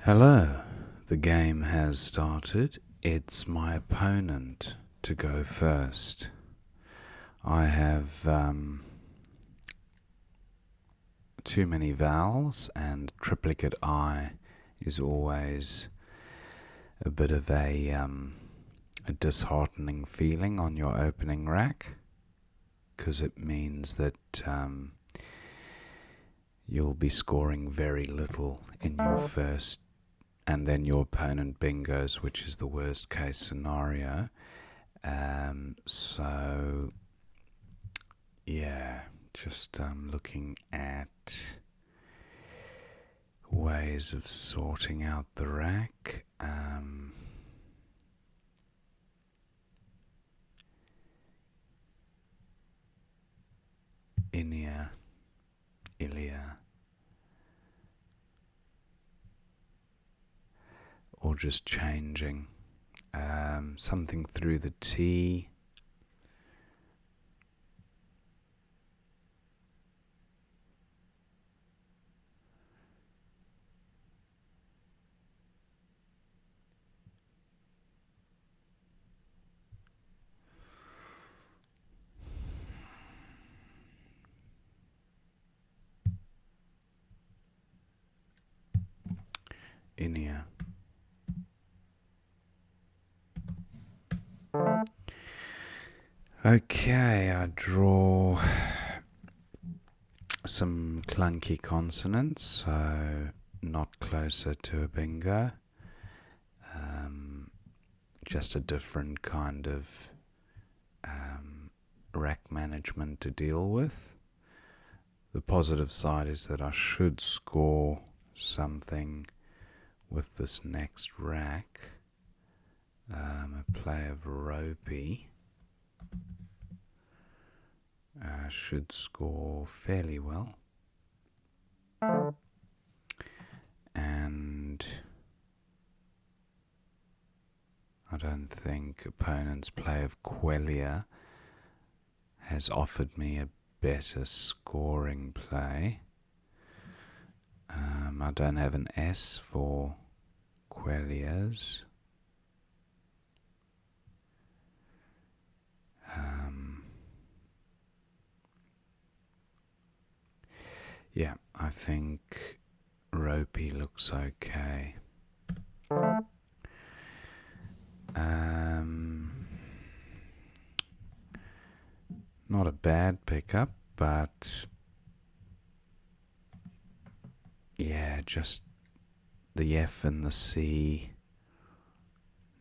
Hello, the game has started. It's my opponent to go first. I have too many vowels, and triplicate I is always a bit of a disheartening feeling on your opening rack, because it means that you'll be scoring very little in your first, and then your opponent bingos, which is the worst case scenario. So yeah, just looking at ways of sorting out the rack. Inia, Ilia, or just changing something through the T. Inia. Okay, I draw some clunky consonants, so not closer to a bingo. Just a different kind of rack management to deal with. The positive side is that I should score something with this next rack. A play of ropey. Should score fairly well. And I don't think opponent's play of Quellia has offered me a better scoring play. I don't have an S for Quellias. Yeah, I think ropey looks okay. Not a bad pickup, but yeah, just the F and the C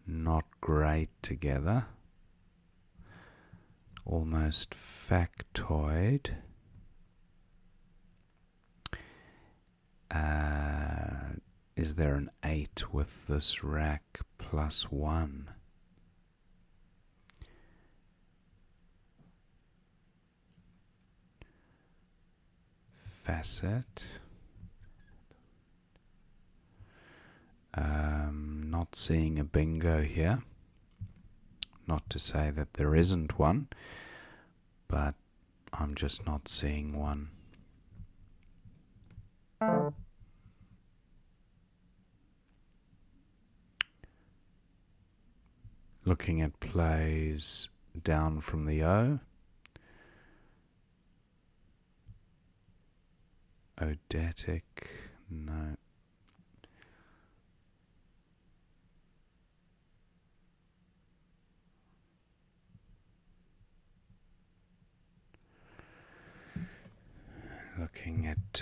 not great together. Almost factoid. Is there an 8 with this rack plus 1? Facet. Not seeing a bingo here. Not to say that there isn't one, but I'm just not seeing one. Looking at plays down from the O. Odetic, no. Looking at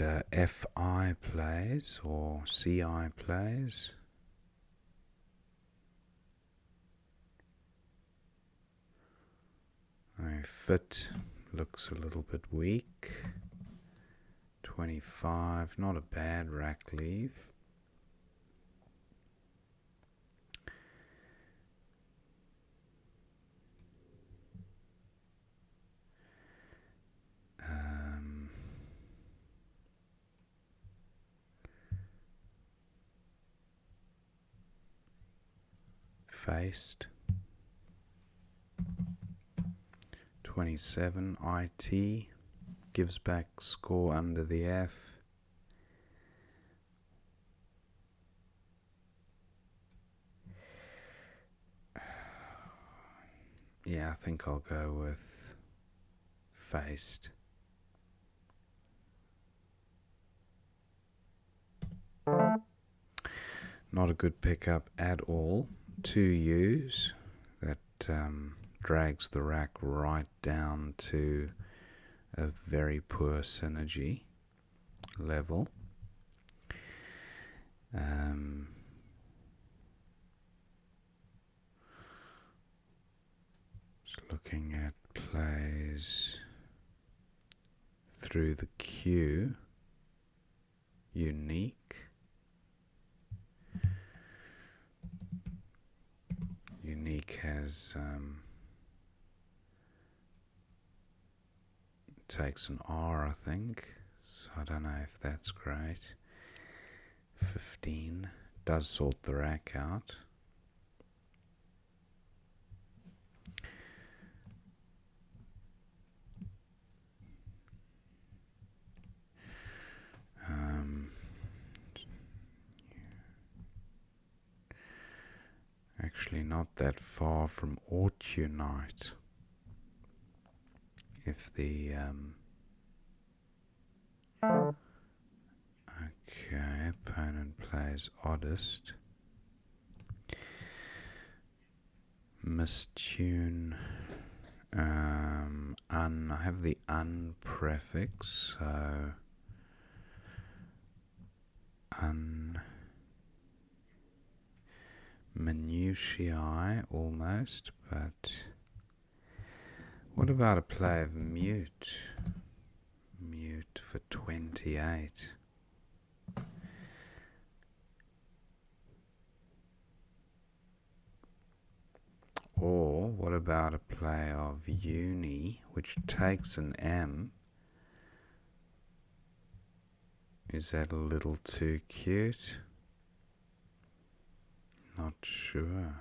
FI plays or CI plays. Fit looks a little bit weak. 25, not a bad rack leave. Faced. 27, IT. Gives back score under the F. Yeah, I think I'll go with faced. Not a good pickup at all. 2 U's. That drags the rack right down to a very poor synergy level. Just looking at plays through the queue. Unique. Unique has takes an R, I think, so I don't know if that's great. 15 does sort the rack out. Actually not that far from ought unite. If the okay, opponent plays oddest. Mistune. I have the un prefix, so minutiae almost, but what about a play of mute? Mute for 28. Or what about a play of uni, which takes an M? Is that a little too cute? Not sure.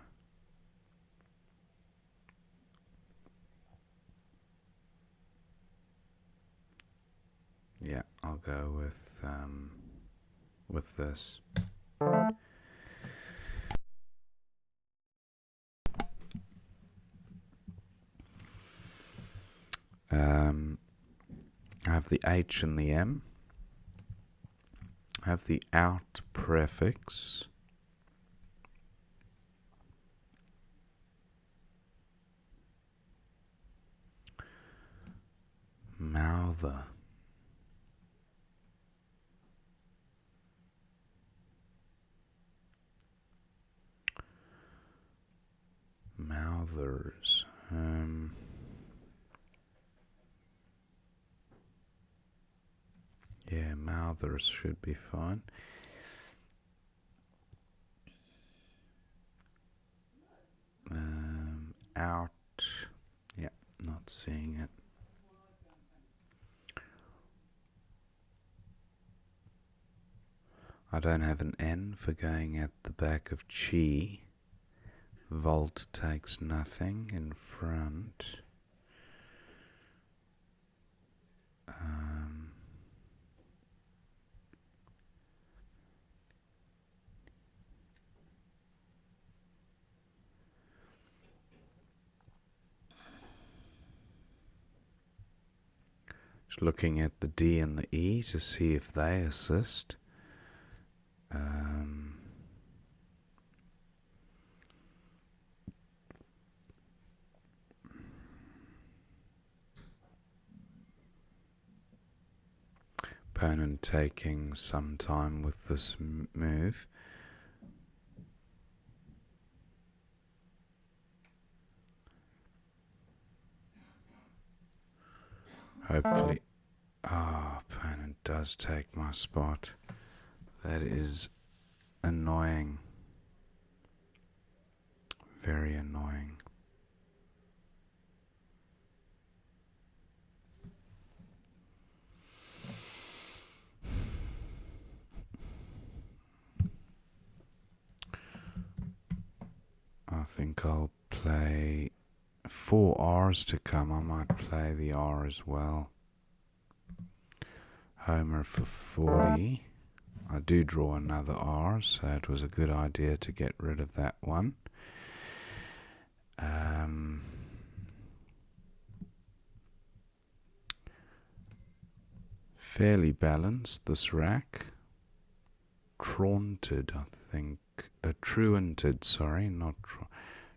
Yeah, I'll go with this. I have the H and the M. I have the out prefix. Mouther. Mouthers. Yeah, mouthers should be fine. Out. Yeah, not seeing it. I don't have an N for going at the back of chi. Volt takes nothing in front. Just looking at the D and the E to see if they assist. Opponent taking some time with this move. Hopefully, opponent does take my spot. That is annoying. Very annoying. I think I'll play 4 R's to come. I might play the R as well. Homer for 40. I do draw another R, so it was a good idea to get rid of that one. fairly balanced, this rack. Truanted, I think. Truanted, sorry, not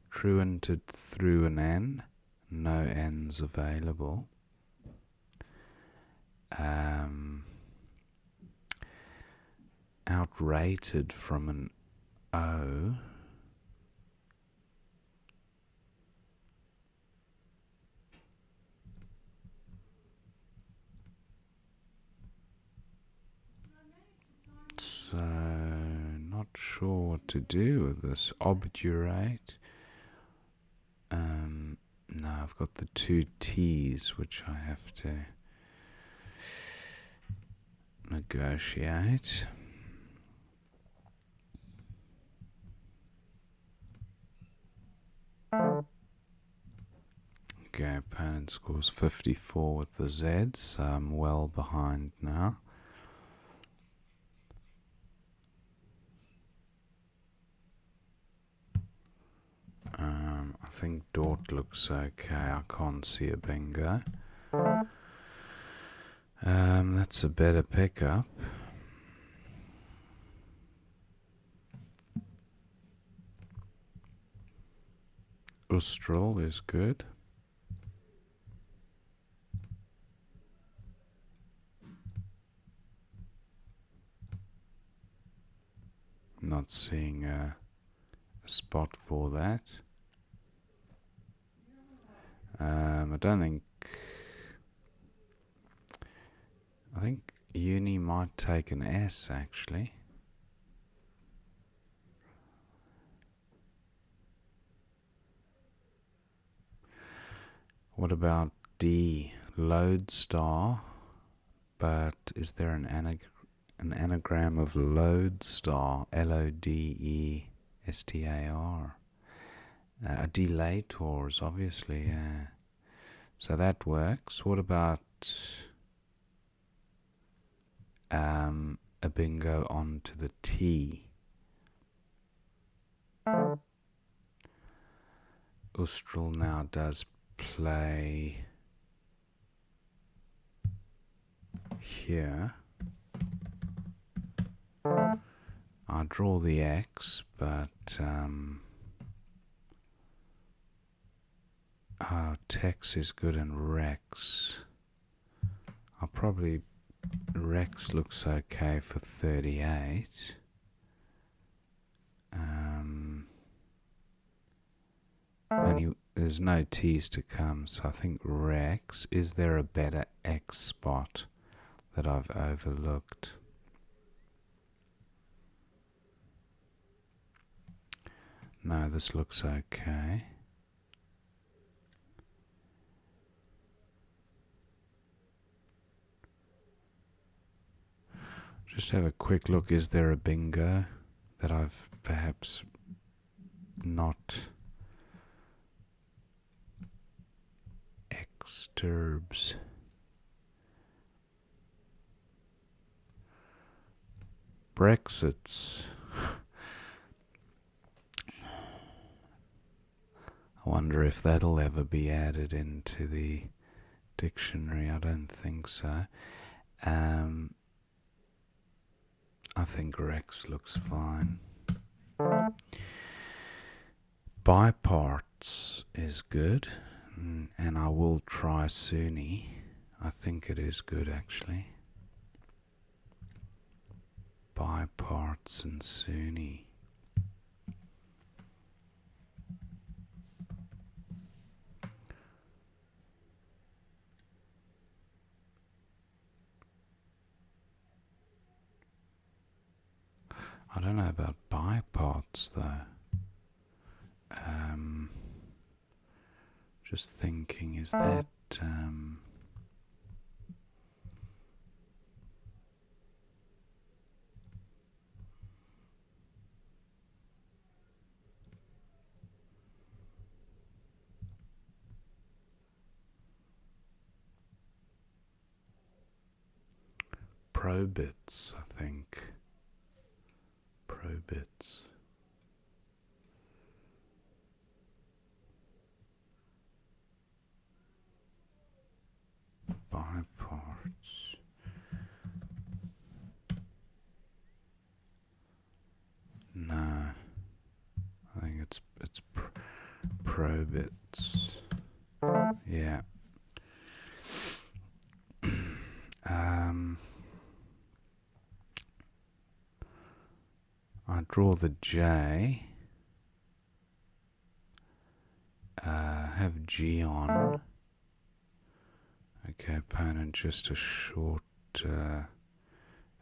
truanted through an N. No N's available. Outrated from an O. So, not sure what to do with this. Obdurate. No, I've got the two T's which I have to negotiate. Okay, opponent scores 54 with the Z, so I'm well behind now. I think Dort looks okay. I can't see a bingo. That's a better pickup. Ustral is good. Not seeing a spot for that. I don't think. I think Uni might take an S actually. What about D? Lodestar. But is there an anagram of lodestar? Lodestar. A delators, obviously. So that works. What about a bingo onto the T? Ustral now does play here. I draw the X, but Tex is good and Rex. I'll probably Rex looks okay for 38. There's no T's to come, so I think Rex. Is there a better X spot that I've overlooked? No, this looks okay. Just have a quick look. Is there a bingo that I've perhaps not exturbs? Brexits. I wonder if that'll ever be added into the dictionary. I don't think so. I think Rex looks fine. Biparts is good, and I will try Suni. I think it is good actually. Biparts and Suni. I don't know about biparts though. Just thinking, is that probits, I think. Probits. Biparts. it's probits. Yeah. I draw the J. Have G on. Okay, opponent just a short, a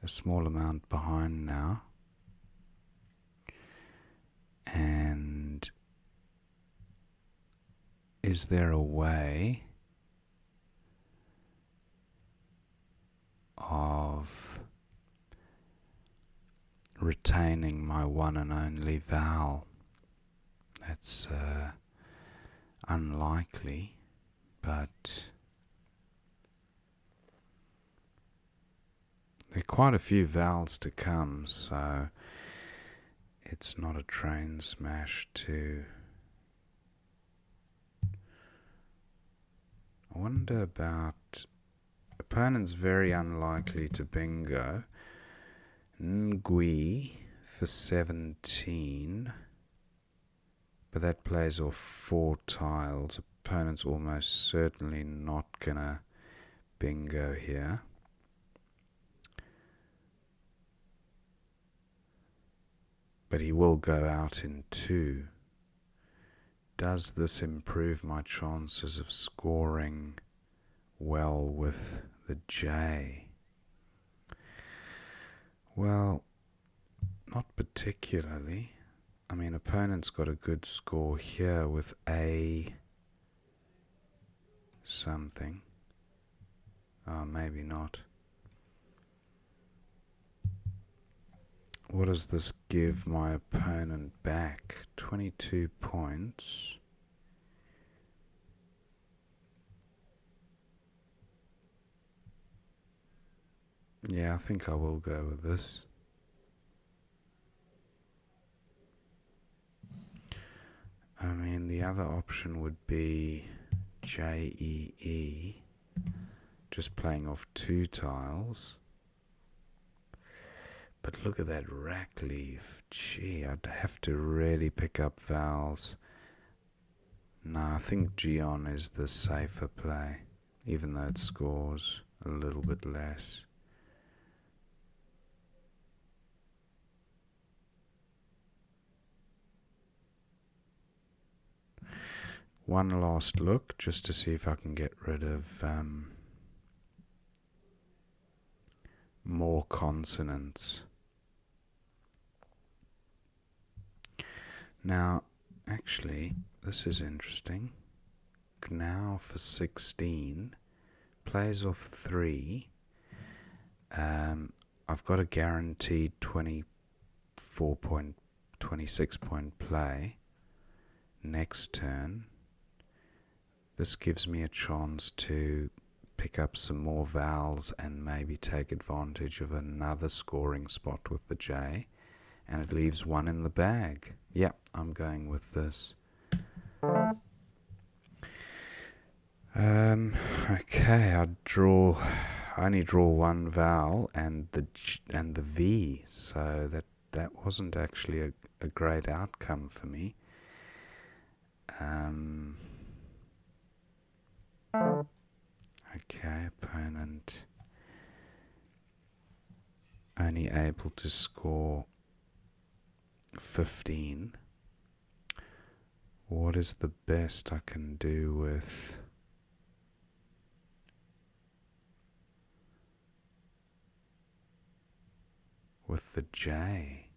small amount behind now. And is there a way of retaining my one and only vowel? That's unlikely, but there are quite a few vowels to come, so it's not a train smash to... I wonder about... Opponent's very unlikely to bingo. Ngui for 17, but that plays off 4 tiles. Opponent's almost certainly not gonna bingo here. But he will go out in 2. Does this improve my chances of scoring well with the J? Well, not particularly. I mean, opponent's got a good score here with A something. Oh, maybe not. What does this give my opponent back? 22 points. Yeah, I think I will go with this. I mean, the other option would be JEE, just playing off 2 tiles. But look at that rack leaf. Gee, I'd have to really pick up vowels. No, I think Gion is the safer play, even though it scores a little bit less. One last look just to see if I can get rid of more consonants. Now, actually, this is interesting. Now for 16, plays off 3. I've got a guaranteed 26 point play next turn. This gives me a chance to pick up some more vowels and maybe take advantage of another scoring spot with the J, and it leaves 1 in the bag. Yep, I'm going with this. Okay, I only draw 1 vowel and the V, so that wasn't actually a great outcome for me. Okay, opponent only able to score 15. What is the best I can do with the J?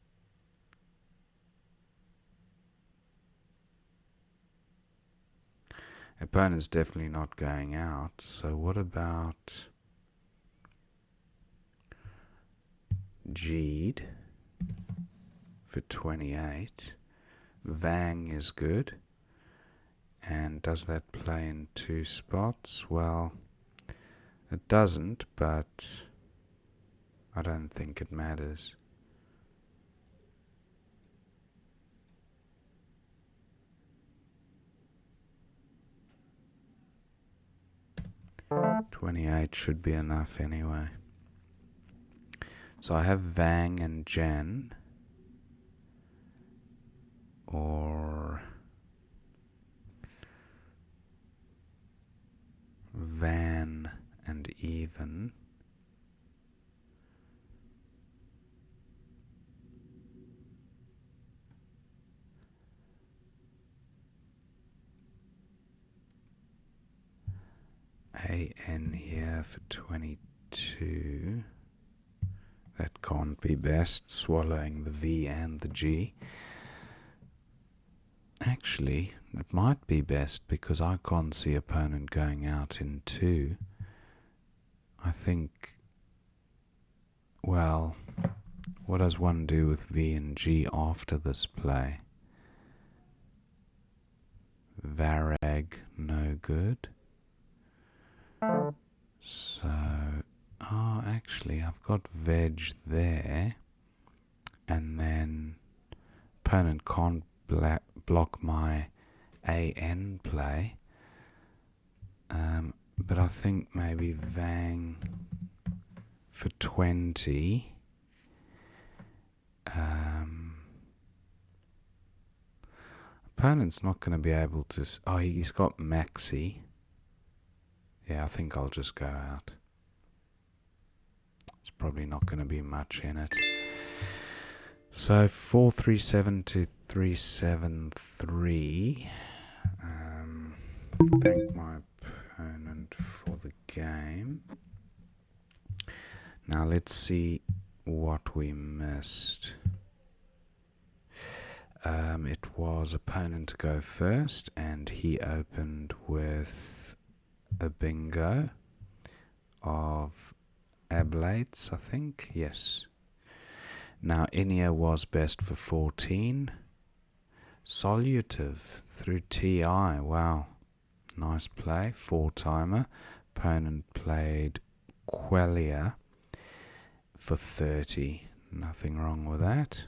Opponent's definitely not going out, so what about G'd for 28? Vang is good. And does that play in 2 spots? Well, it doesn't, but I don't think it matters. $28 should be enough anyway. So I have Vang and Jen, or van and even. AN here for 22. That can't be best, swallowing the V and the G. Actually, it might be best because I can't see opponent going out in 2. I think, well, what does one do with V and G after this play? Varag, no good. So, actually, I've got veg there, and then opponent can't block my AN play. But I think maybe Vang for 20. Opponent's not going to be able to. Oh, he's got Maxi. Yeah, I think I'll just go out. It's probably not going to be much in it. So 437 to 373. Thank my opponent for the game. Now let's see what we missed. It was opponent to go first, and he opened with a bingo of ablates, I think. Yes. Now Inia was best for 14. Solutive through TI. Wow. Nice play. 4-timer. Opponent played Quellia for 30. Nothing wrong with that.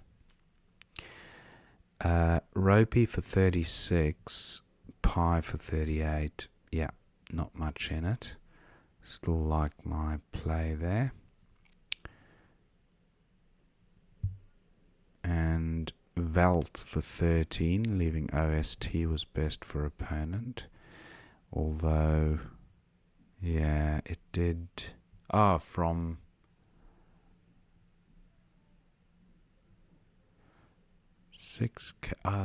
Ropey for 36. Pie for 38. Yeah, not much in it. Still like my play there. And Velt for 13, leaving OST was best for opponent. Although, yeah, it did. From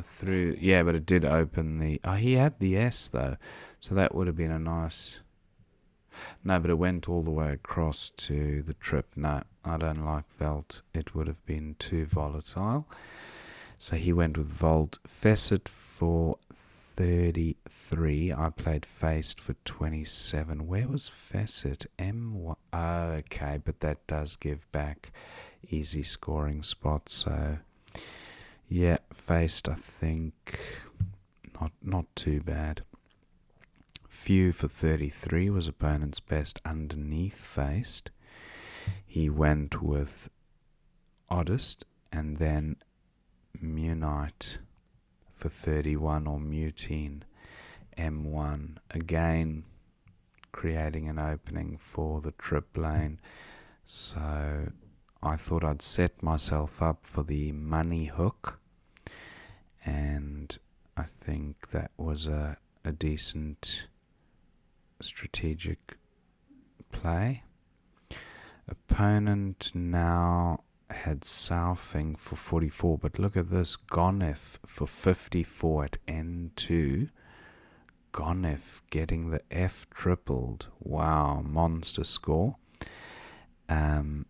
through. Yeah, but it did open the. He had the S though, so that would have been a nice. No, but it went all the way across to the trip. No, I don't like Velt. It would have been too volatile. So he went with Volt. Facet for 33. I played Faced for 27. Where was Facet? M1. Oh, okay, but that does give back easy scoring spots. So, yeah, Faced, I think, not too bad. Few for 33 was opponent's best underneath Faced. He went with Oddest and then Munite for 31, or Mutine M1, again creating an opening for the trip lane. So I thought I'd set myself up for the money hook, and I think that was a decent strategic play. Opponent now had Southing for 44, but look at this, Gonef for 54 at N2. Gonef getting the F tripled. Wow, monster score. And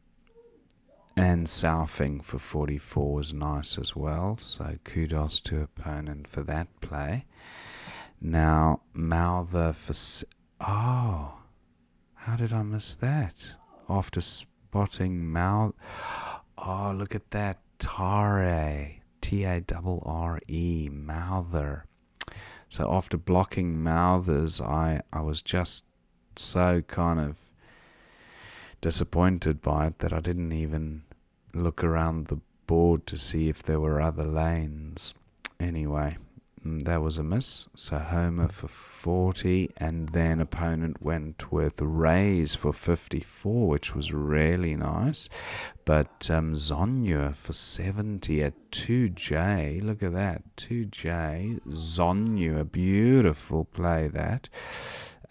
Southing for 44 was nice as well, so kudos to opponent for that play. Now Mouther for how did I miss that? After spotting Mouth. Oh, look at that. Tare. T-A-R-R-E. Mouther. So after blocking Mouthers, I was just so kind of disappointed by it that I didn't even look around the board to see if there were other lanes. Anyway, that was a miss. So Homer for 40, and then opponent went with Rays for 54, which was really nice. But Zonua for 70 at 2J. Look at that, 2J. Zonua, beautiful play that.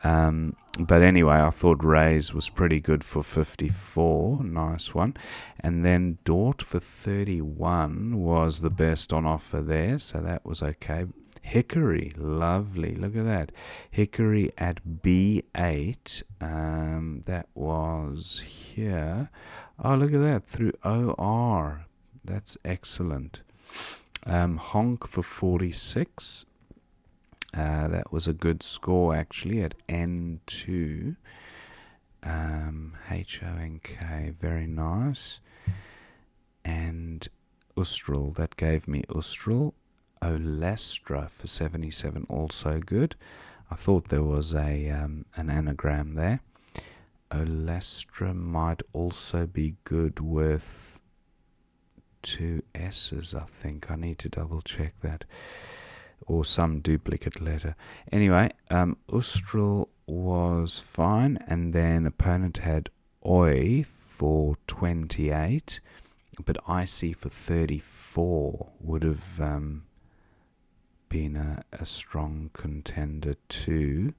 But anyway, I thought Rays was pretty good for 54. Nice one. And then Dort for 31 was the best on offer there, so that was okay. Hickory, lovely. Look at that. Hickory at B8. That was here. Oh, look at that. Through OR. That's excellent. Honk for 46. That was a good score actually at N2. HONK, very nice. And Ustral, that gave me Ustral. Olestra for 77, also good. I thought there was an anagram there. Olestra might also be good with 2 S's, I think. I need to double check that. Or some duplicate letter. Anyway, Ustral was fine, and then opponent had Oi for 28, but Icy for 34 would have been a strong contender too.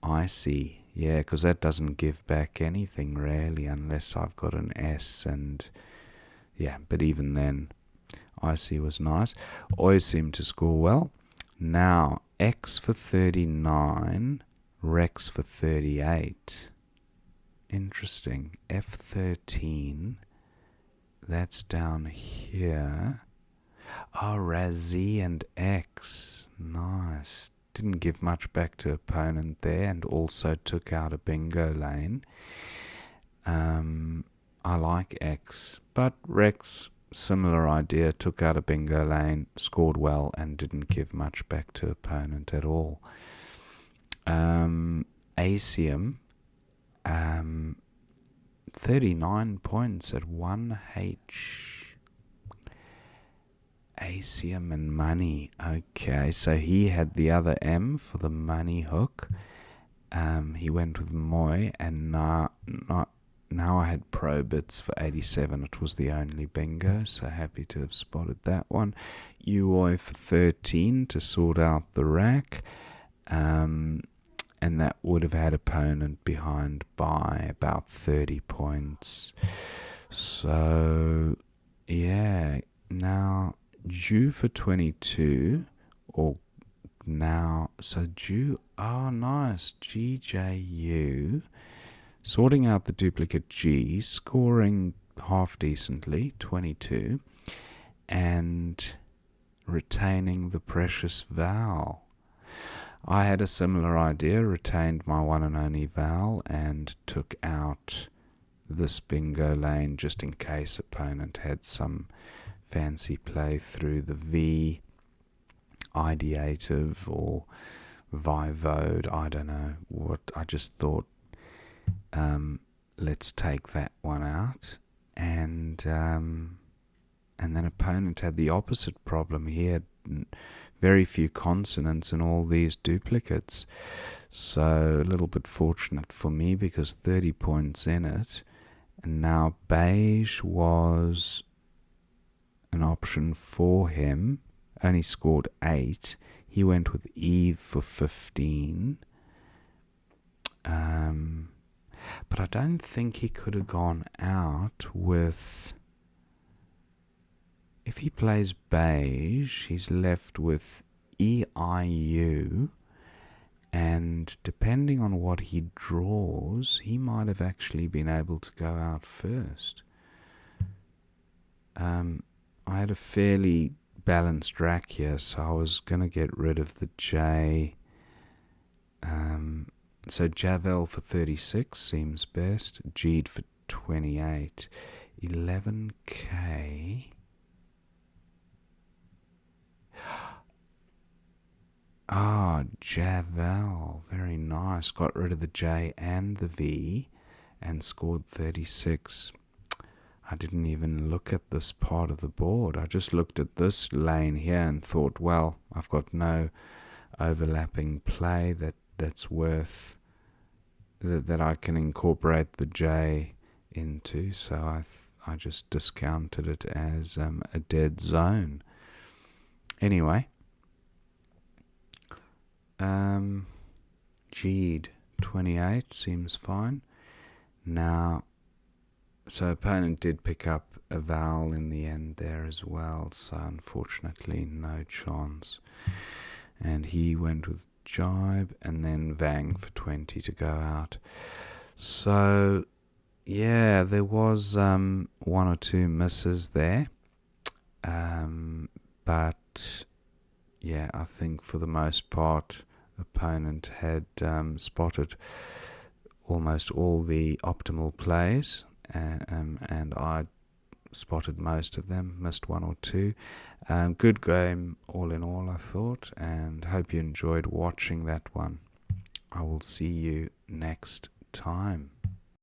Icy, yeah, because that doesn't give back anything really unless I've got an S, and yeah, but even then, Icy was nice. Oi seemed to score well. Now, X for 39, Rex for 38. Interesting. F13, that's down here. Oh, Razzie and X. Nice. Didn't give much back to opponent there, and also took out a bingo lane. I like X, but Rex, similar idea, took out a bingo lane, scored well, and didn't give much back to opponent at all. Asium, 39 points at 1H. Asium and money. Okay, so he had the other M for the money hook. He went with Moy, and now I had Pro Bits for 87. It was the only bingo, so happy to have spotted that one. Uoi for 13 to sort out the rack. And that would have had opponent behind by about 30 points. So, yeah, now Jew for 22, or now, so Jew, oh nice, GJU, sorting out the duplicate G, scoring half decently, 22, and retaining the precious vowel. I had a similar idea, retained my one and only vowel, and took out this bingo lane just in case opponent had some fancy play through the V, ideative, or vivode, I don't know what. I just thought, let's take that one out, and then opponent had the opposite problem. He had very few consonants and all these duplicates, so a little bit fortunate for me because 30 points in it. And now beige was an option for him, only scored 8. He went with Eve for 15. But I don't think he could have gone out with... If he plays beige, he's left with EIU, and depending on what he draws, he might have actually been able to go out first. I had a fairly balanced rack here, so I was going to get rid of the J. So Javel for 36 seems best. Jeed for 28. 11K. Ah, Javel. Very nice. Got rid of the J and the V and scored 36. I didn't even look at this part of the board. I just looked at this lane here and thought, well, I've got no overlapping play that's worth, that I can incorporate the J into. So I just discounted it as a dead zone. Anyway. Jeed. 28 seems fine. Now, so opponent did pick up a vowel in the end there as well, so unfortunately no chance. And he went with jibe and then vang for 20 to go out. So yeah, there was one or two misses there, but yeah, I think for the most part opponent had spotted almost all the optimal plays, and I spotted most of them, missed one or two. Good game all in all, I thought, and hope you enjoyed watching that one. I will see you next time.